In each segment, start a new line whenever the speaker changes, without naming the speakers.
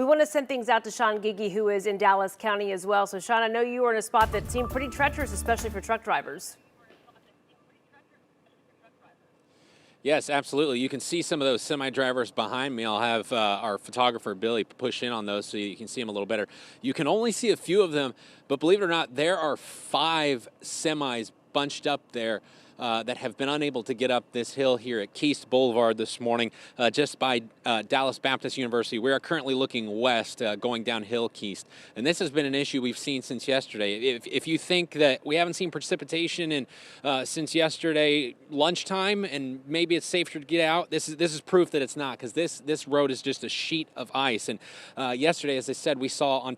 We want to send things out to Sean Gigi, who is in Dallas County as well. So, Sean, I know you were in a spot that seemed pretty treacherous, especially for truck drivers.
Yes, absolutely. You can see some of those semi-drivers behind me. I'll have our photographer, Billy, push in on those so you can see them a little better. You can only see a few of them, but believe it or not, there are 5 semis bunched up there that have been unable to get up this hill here at Keast Boulevard this morning, just by Dallas Baptist University. We are currently looking west, going downhill Keast. And this has been an issue we've seen since yesterday. If you think that we haven't seen precipitation since yesterday lunchtime, and maybe it's safer to get out, this is proof that it's not, because this road is just a sheet of ice. And yesterday, as I said, we saw on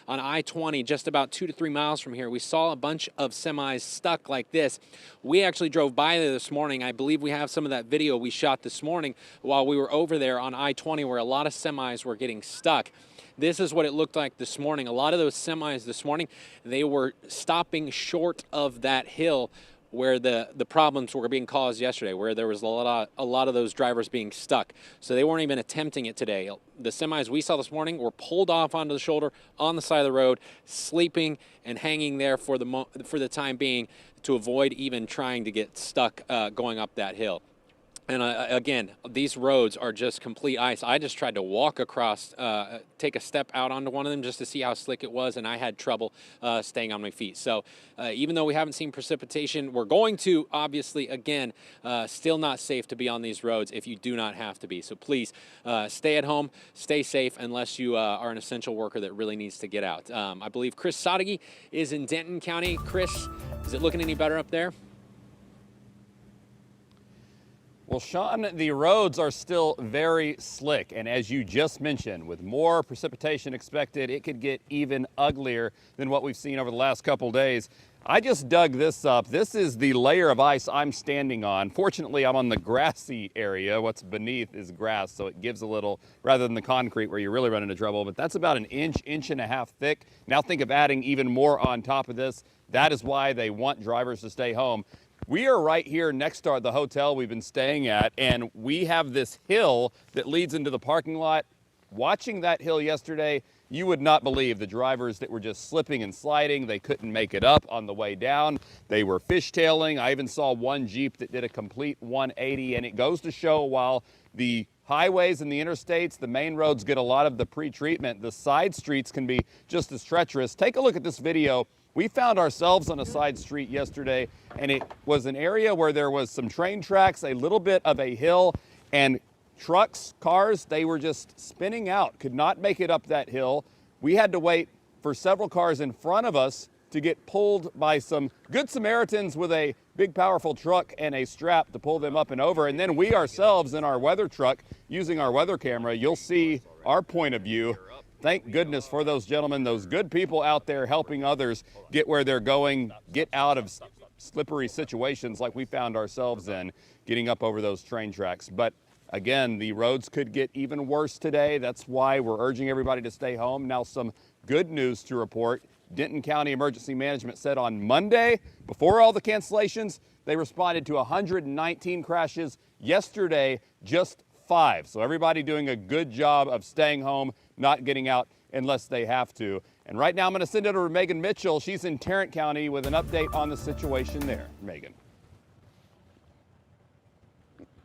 I-20, just about 2 to 3 miles from here, we saw a bunch of semis stuck like this. We actually drove by there this morning. I believe we have some of that video we shot this morning while we were over there on I-20, where a lot of semis were getting stuck. This is what it looked like this morning. A lot of those semis this morning, they were stopping short of that hill where the problems were being caused yesterday, where there was a lot of those drivers being stuck. So they weren't even attempting it today. The semis we saw this morning were pulled off onto the shoulder on the side of the road, sleeping and hanging there for the time being to avoid even trying to get stuck going up that hill. And again, these roads are just complete ice. I just tried to walk across, take a step out onto one of them just to see how slick it was, and I had trouble staying on my feet. So even though we haven't seen precipitation, we're going to, obviously, again, still not safe to be on these roads if you do not have to be. So please stay at home, stay safe, unless you are an essential worker that really needs to get out. I believe Chris Sadeghi is in Denton County. Chris, is it looking any better up there?
Well, Sean, the roads are still very slick, and as you just mentioned, with more precipitation expected, it could get even uglier than what we've seen over the last couple days. I just dug this up. This is the layer of ice I'm standing on. Fortunately, I'm on the grassy area. What's beneath is grass, so it gives a little, rather than the concrete where you really run into trouble, but that's about an inch and a half thick. Now think of adding even more on top of this. That is why they want drivers to stay home. We are right here next to the hotel we've been staying at, and we have this hill that leads into the parking lot. Watching that hill yesterday, you would not believe the drivers that were just slipping and sliding. They couldn't make it up on the way down. They were fishtailing. I even saw one Jeep that did a complete 180, and it goes to show while the highways and the interstates, the main roads get a lot of the pre-treatment, the side streets can be just as treacherous. Take a look at this video. We found ourselves on a side street yesterday, and it was an area where there was some train tracks, a little bit of a hill, and trucks, cars, they were just spinning out, could not make it up that hill. We had to wait for several cars in front of us to get pulled by some good Samaritans with a big, powerful truck and a strap to pull them up and over. And then we ourselves in our weather truck, using our weather camera, you'll see our point of view. Thank goodness for those gentlemen, those good people out there helping others get where they're going, get out of slippery situations like we found ourselves in, getting up over those train tracks. But again, the roads could get even worse today. That's why we're urging everybody to stay home. Now, some good news to report. Denton County Emergency Management said on Monday, before all the cancellations, they responded to 119 crashes. Yesterday, just 5. So everybody doing a good job of staying home, not getting out unless they have to. And right now I'm going to send it over to Megan Mitchell. She's in Tarrant County with an update on the situation there. Megan.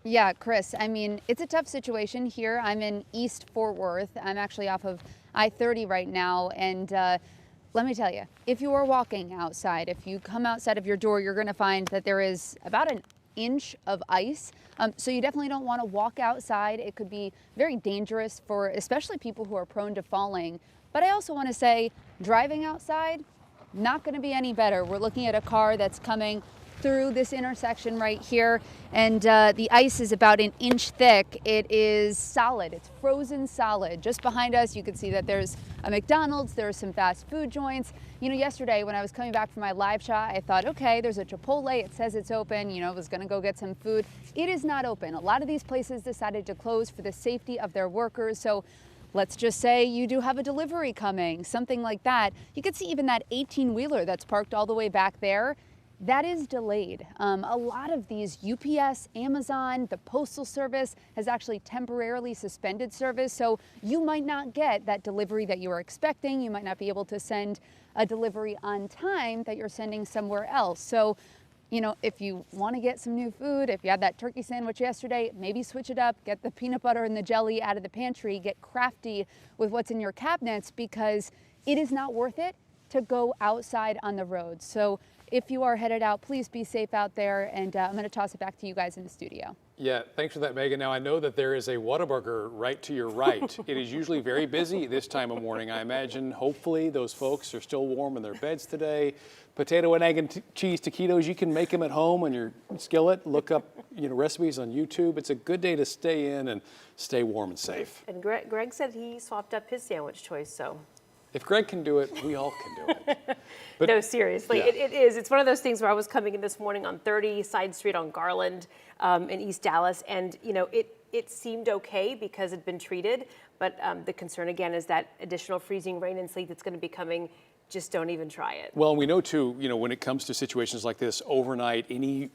Yeah, Chris, I mean, it's a tough situation here. I'm in East Fort Worth. I'm actually off of I-30 right now. And let me tell you, if you are walking outside, if you come outside of your door, you're going to find that there is about an inch of ice. So you definitely don't want to walk outside. It could be very dangerous for especially people who are prone to falling. But I also want to say driving outside, not going to be any better. We're looking at a car that's coming through this intersection right here, and the ice is about an inch thick. It is solid. It's frozen solid. Just behind us, you can see that there's a McDonald's. There's some fast food joints. You know, yesterday when I was coming back from my live shot, I thought, okay, there's a Chipotle. It says it's open. You know, I was going to go get some food. It is not open. A lot of these places decided to close for the safety of their workers. So let's just say you do have a delivery coming, something like that. You can see even that 18-wheeler that's parked all the way back there. that is delayed. A lot of these, UPS, Amazon, the Postal Service has actually temporarily suspended service. So you might not get that delivery that you were expecting. You might not be able to send a delivery on time that you're sending somewhere else. So, you know, if you want to get some new food, if you had that turkey sandwich yesterday, maybe switch it up, get the peanut butter and the jelly out of the pantry, get crafty with what's in your cabinets, because it is not worth it to go outside on the road. So if you are headed out, please be safe out there, and I'm going to toss it back to you guys in the studio.
Yeah, thanks for that, Megan. Now, I know that there is a Whataburger right to your right. It is usually very busy this time of morning. I imagine, hopefully, those folks are still warm in their beds today. Potato and egg and cheese taquitos, you can make them at home on your skillet. Look up, recipes on YouTube. It's a good day to stay in and stay warm and safe.
And Greg said he swapped up his sandwich choice, so.
If Greg can do it, we all can do it. But,
no, seriously,
yeah.
it is. It's one of those things where I was coming in this morning on 30 Side Street on Garland in East Dallas, and it seemed okay because it'd been treated, but the concern again is that additional freezing rain and sleet that's going to be coming. Just don't even try it.
Well, we know too, when it comes to situations like this, overnight, any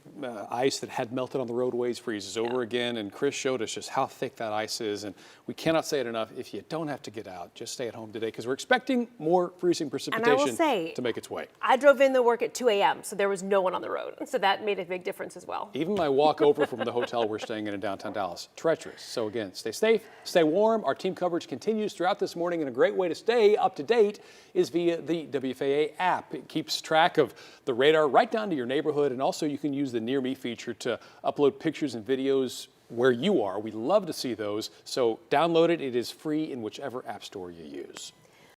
ice that had melted on the roadways freezes over again. And Chris showed us just how thick that ice is. And we cannot say it enough. If you don't have to get out, just stay at home today, because we're expecting more freezing precipitation
and I will say,
to make its way.
I drove in to work at 2 a.m., so there was no one on the road. So that made a big difference as well.
Even my walk over from the hotel we're staying in downtown Dallas, treacherous. So again, stay safe, stay warm. Our team coverage continues throughout this morning, and a great way to stay up to date is via the WFAA app. It keeps track of the radar right down to your neighborhood, and also you can use the Near Me feature to upload pictures and videos where you are. We love to see those, so download it. It is free in whichever app store you use.